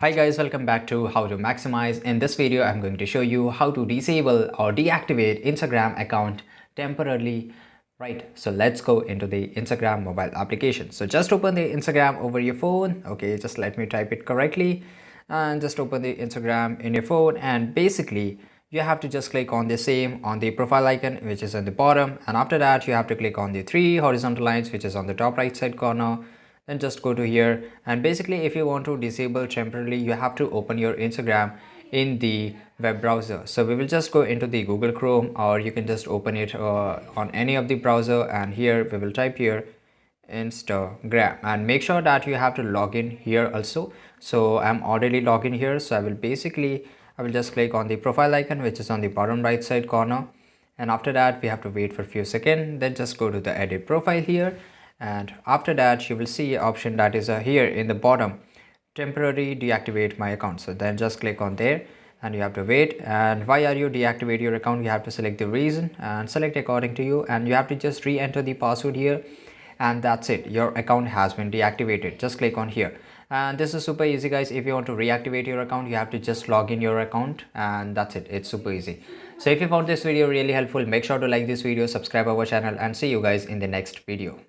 Hi guys, welcome back to How to Maximize. In this video, I'm going to show you how to disable or deactivate Instagram account temporarily. Right, so let's go into the Instagram mobile application. So just open the Instagram over your phone. Okay, just let me type it correctly. And just open the Instagram in your phone, and basically you have to just click on the same on the profile icon, which is on the bottom, and after that you have to click on the three horizontal lines, which is on the top right side corner. Then just go to here, and basically if you want to disable temporarily, you have to open your Instagram in the web browser. So we will just go into the Google Chrome, or you can just open it on any of the browser, and here we will type here Instagram, and make sure that you have to log in here also. So I'm already logged in here, so I will just click on the profile icon, which is on the bottom right side corner, and after that we have to wait for a few seconds. Then just go to the edit profile here, and after that you will see an option that is here in the bottom, temporary deactivate my account. So then just click on there, and you have to wait. And why are you deactivate your account? You have to select the reason and select according to you, and you have to just re-enter the password here, and that's it, your account has been deactivated. Just click on here, and this is super easy guys. If you want to reactivate your account, you have to just log in your account, and that's it. It's super easy. So if you found this video really helpful, make sure to like this video, subscribe our channel, and see you guys in the next video.